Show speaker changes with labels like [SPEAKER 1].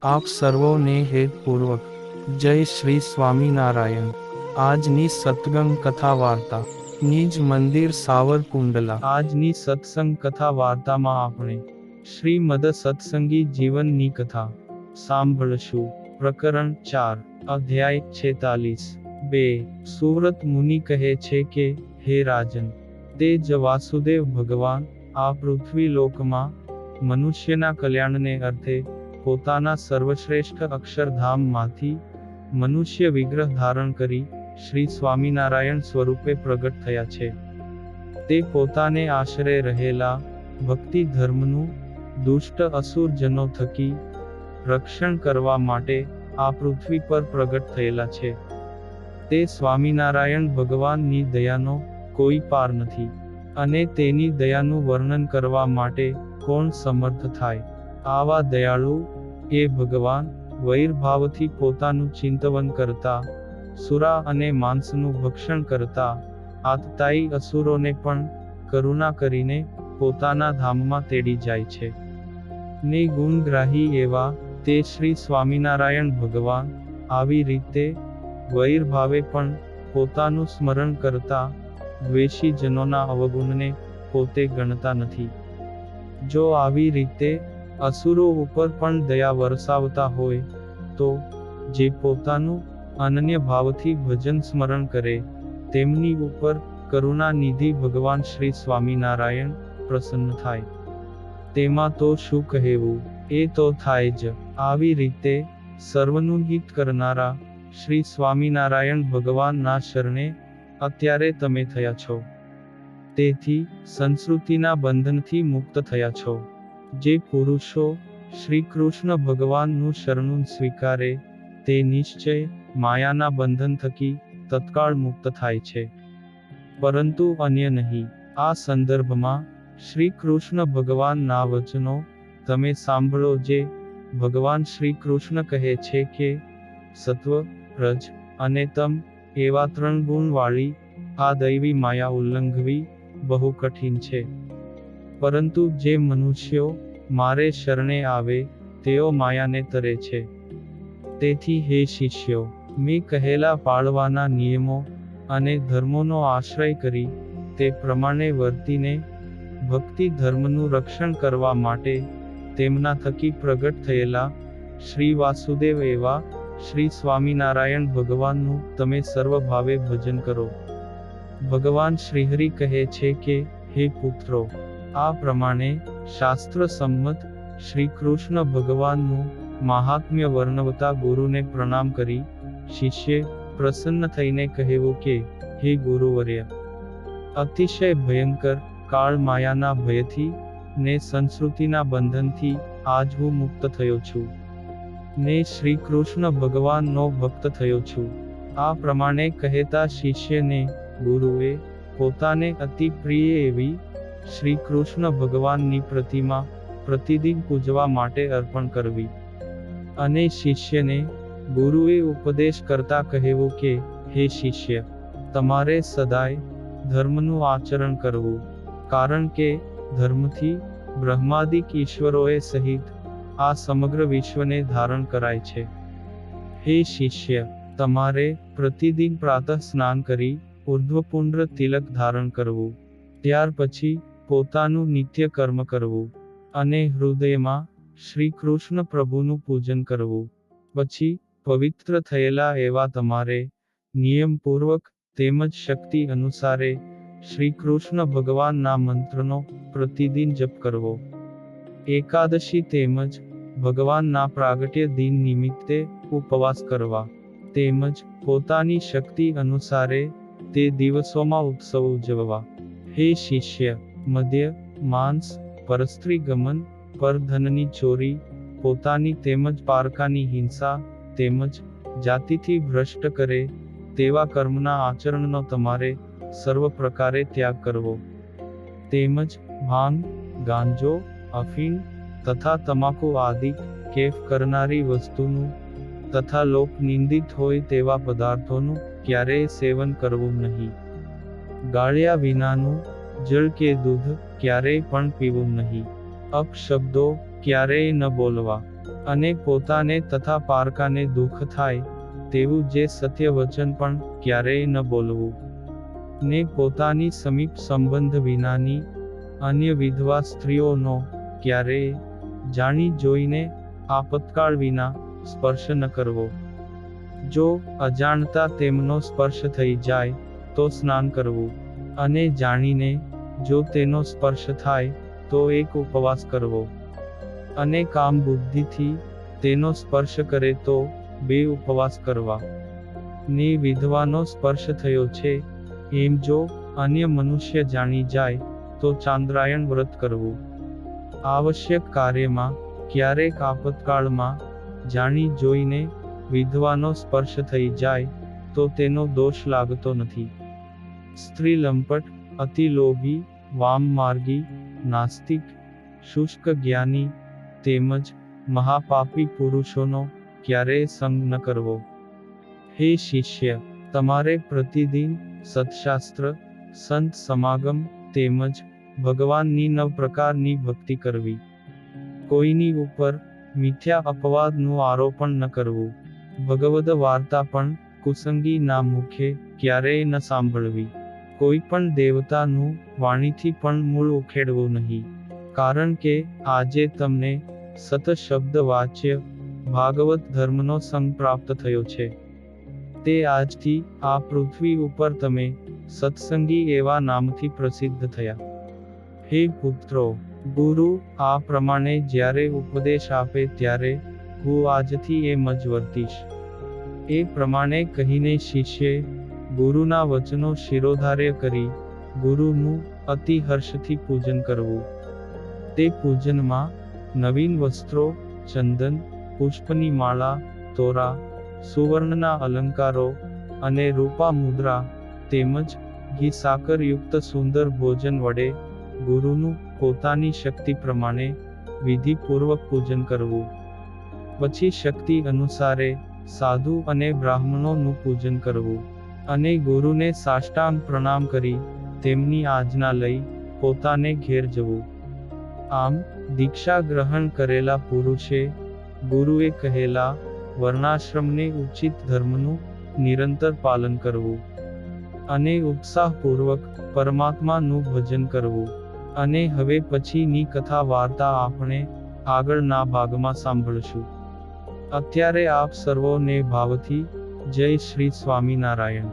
[SPEAKER 1] આપ સર્વોને હેતપૂર્વક જય શ્રી સ્વામિનારાયણ। આજની સત્સંગ કથા વાર્તા નિજ મંદિર સાવરકુંડલા। આજની સત્સંગ કથા વાર્તામાં આપણે શ્રીમદ સત્સંગી જીવનની કથા સાંભળશું। પ્રકરણ 4 અધ્યાય 46। સુવ્રત મુનિ કહે છે કે, હે રાજન, તે જ વાસુદેવ ભગવાન આ પૃથ્વી લોકમાં મનુષ્યના કલ્યાણને અર્થે પોતાના સર્વશ્રેષ્ઠ અક્ષરધામમાંથી મનુષ્ય વિગ્રહ ધારણ કરી શ્રી સ્વામિનારાયણ સ્વરૂપે પ્રગટ થયા છે। તે પોતાને આશરે રહેલા ભક્તિ ધર્મનું દુષ્ટ અસુરજનો થકી રક્ષણ કરવા માટે આ પૃથ્વી પર પ્રગટ થયેલા છે। તે સ્વામિનારાયણ ભગવાનની દયાનો કોઈ પાર નથી, અને તેની દયાનું વર્ણન કરવા માટે કોણ સમર્થ થાય। આવા દયાળુ એ ભગવાન વૈરભાવથી પોતાનું ચિંતવન કરતા, સુરા અને માંસનું ભક્ષણ કરતા આતતાયી અસુરોને પણ કરુણા કરીને પોતાના ધામમાં તેડી જાય છે। ને ગુણગ્રાહી એવા તે શ્રી સ્વામિનારાયણ ભગવાન આવી રીતે વૈરભાવે પણ પોતાનું સ્મરણ કરતા દ્વેષી જનોના અવગુણને પોતે ગણતા નથી। જો આવી રીતે અસુરો ઉપર પણ દયા વરસાવતા હોય તો જે પોતાનું અનન્ય ભાવથી ભજન સ્મરણ કરે તેમની ઉપર કરુણા નિધિ ભગવાન શ્રી સ્વામિનારાયણ પ્રસન્ન થાય। તેમાં તો શું કહેવું, એ તો થાય જ। આવી રીતે સર્વનું હિત કરનારા શ્રી સ્વામિનારાયણ ભગવાનના શરણે અત્યારે તમે થયા છો। તેથી સંસ્કૃતિના બંધનથી મુક્ત થયા છો। જે પુરુષો શ્રી કૃષ્ણ ભગવાનનું શરણું સ્વીકારે તે નિશ્ચય માયાના બંધન થકી તત્કાળ મુક્ત થાય છે, પરંતુ અન્ય નહીં। આ સંદર્ભમાં શ્રી કૃષ્ણ ભગવાનના વચનો તમે સાંભળો, જે ભગવાન શ્રી કૃષ્ણ કહે છે કે સત્વ, રજ અને તમ એવા 3 ગુણવાળી આ દૈવી માયા ઉલ્લંઘવી બહુ કઠિન છે, પરંતુ જે મનુષ્યો મારે શરણે આવે તેઓ માયાને તરે છે। તેથી હે શિષ્યો, મેં કહેલા પાળવાના નિયમો અને ધર્મોનો આશ્રય કરી તે પ્રમાણે વર્તીને ભક્તિ ધર્મનું રક્ષણ કરવા માટે તેમના થકી પ્રગટ થયેલા શ્રી વાસુદેવ એવા શ્રી સ્વામિનારાયણ ભગવાનનું તમે સર્વભાવે ભજન કરો। ભગવાન શ્રીહરિ કહે છે કે, હે પુત્રો, આ પ્રમાણે શાસ્ત્ર સંમત શ્રી કૃષ્ણ ભગવાનનું મહાત્મ્ય વર્ણવતા ગુરુને પ્રણામ કરી શિષ્યે પ્રસન્ન થઈને કહેવું કે, હે ગુરુવર્ય, અતિશય ભયંકર કાળ માયાના ભયથી ને સંસ્કૃતિના બંધનથી આજ હું મુક્ત થયો છું, ને શ્રી કૃષ્ણ ભગવાનનો ભક્ત થયો છું। આ પ્રમાણે કહેતા શિષ્યને ગુરુએ પોતાને અતિ પ્રિય એવી શ્રી કૃષ્ણ ભગવાનની પ્રતિમા પ્રતિદિન પૂજવા માટે અર્પણ કરવી, અને શિષ્યને ગુરુએ ઉપદેશ કરતા કહેવું કે, હે શિષ્ય, તમારે સદાય ધર્મનું આચરણ કરવું, કારણ કે ધર્મથી બ્રહ્માદિક ઈશ્વરોએ સહિત આ સમગ્ર વિશ્વને ધારણ કરાય છે। હે શિષ્ય, તમારે પ્રતિદિન પ્રાતઃ સ્નાન કરી ઉર્ધ્વપુંડ્ર તિલક ધારણ કરવું, ત્યાર પછી પોતાનું નિત્ય કર્મ કરવું, અને હૃદયમાં શ્રી કૃષ્ણ પ્રભુનું પૂજન કરવું। પછી પવિત્ર થયેલા એવા તમારે નિયમપૂર્વક તેમજ શક્તિ અનુસારે શ્રી કૃષ્ણ ભગવાનના મંત્રનો પ્રતિદિન જપ કરવો। એકાદશી તેમજ ભગવાનના પ્રાગટ્ય દિન નિમિત્તે ઉપવાસ કરવા, તેમજ પોતાની શક્તિ અનુસારે તે દિવસોમાં ઉત્સવ ઉજવવા। હે શિષ્ય, મદ્ય, માંસ, પરસ્ત્રી ગમન, પરધનની ચોરી, પોતાની તેમજ પારકાની હિંસા, તેમજ જાતિથી ભ્રષ્ટ કરે તેવા કર્મના આચરણનો તમારે સર્વ પ્રકારે ત્યાગ કરવો। તેમજ ભાંગ, ગાંજો, અફીણ તથા તમાકુ આદિ કેફ કરનારી વસ્તુનું તથા લોક નિંદિત હોય તેવા પદાર્થોનું ક્યારેય સેવન કરવું નહીં। ગાળ્યા વિનાનું જળ કે દૂધ ક્યારેય પણ પીવું નહીં। અપશબ્દો ક્યારેય ન બોલવા। અને પોતાને તથા પારકાને દુઃખ થાય તેવું જે સત્ય વચન પણ ક્યારેય ન બોલવું, ને પોતાની સમીપ સંબંધ વિનાની અન્ય વિધવા સ્ત્રીઓનો ક્યારેય જાણી જોઈને આપતકાળ વિના સ્પર્શ ન કરવો. જો અજાણતા તેમનો સ્પર્શ થઈ જાય તો સ્નાન કરવું, અને જાણીને જો તેનો સ્પર્શ થાય તો એક ઉપવાસ કરવો, અને કામ બુદ્ધિથી તેનો સ્પર્શ કરે તો 2 ઉપવાસ કરવા. ને વિધવાનો સ્પર્શ થયો છે એમ જો અન્ય મનુષ્ય જાણી જાય તો ચાંદ્રાયણ વ્રત કરવું. આવશ્યક કાર્યમાં ક્યારેક આપતકાળમાં જાણી જોઈને વિધવાનો સ્પર્શ થઈ જાય તો તેનો દોષ લાગતો નથી. સ્ત્રી લંપટ, અતિ લોભી, વામમાર્ગી, નાસ્તિક, શુષ્ક જ્ઞાની તેમજ મહાપાપી પુરુષોનો ક્યારેય સંગ ન કરવો. હે શિષ્ય, તમારે પ્રતિદિન સત્શાસ્ત્ર, સંત સમાગમ તેમજ ભગવાનની 9 પ્રકારની ભક્તિ કરવી. કોઈની ઉપર મિથ્યા અપવાદનું આરોપણ ન કરવું. ભગવદ વાર્તા પણ કુસંગી ના મુખે ક્યારેય ન સાંભળવી. કોઈ પણ દેવતાનું વાણીથી પણ મૂળ ઉખેડવું નહીં, કારણ કે આજે તમને સત શબ્દ વાચ્ય ભાગવત ધર્મનો સંગ પ્રાપ્ત થયો છે. તે આજથી આ પૃથ્વી ઉપર તમે સત્સંગી એવા નામથી પ્રસિદ્ધ થયા. હે પુત્રો, ગુરુ આ પ્રમાણે જ્યારે ઉપદેશ આપે ત્યારે હું આજથી એમ જ વર્તીશ. એ પ્રમાણે કહીને શિષ્યે ગુરુના વચનો શિરોધાર્ય કરી ગુરુનું અતિ હર્ષથી પૂજન કરવું. તે પૂજનમાં નવીન વસ્ત્રો, ચંદન, પુષ્પની માળા, તોરા, સુવર્ણના અલંકારો અને રૂપા મુદ્રા તેમજ ઘી સાકર યુક્ત સુંદર ભોજન વડે ગુરુનું પોતાની શક્તિ પ્રમાણે વિધિપૂર્વક પૂજન કરવું. પછી શક્તિ અનુસારે સાધુ અને બ્રાહ્મણોનું પૂજન કરવું, અને ગુરુને સાષ્ટાંગ પ્રણામ કરી તેમની આજ્ઞા લઈ પોતાને ઘેર જવું. આમ દીક્ષા ગ્રહણ કરેલા પુરુષે ગુરુએ કહેલા વર્ણાશ્રમને ઉચિત ધર્મનું નિરંતર પાલન કરવું, અને ઉત્સાહપૂર્વક પરમાત્માનું ભજન કરવું. અને હવે પછીની કથા વાર્તા આપણે આગળના ભાગમાં સાંભળશું. અત્યારે આપ સર્વોને ભાવથી જય શ્રી સ્વામિનારાયણ.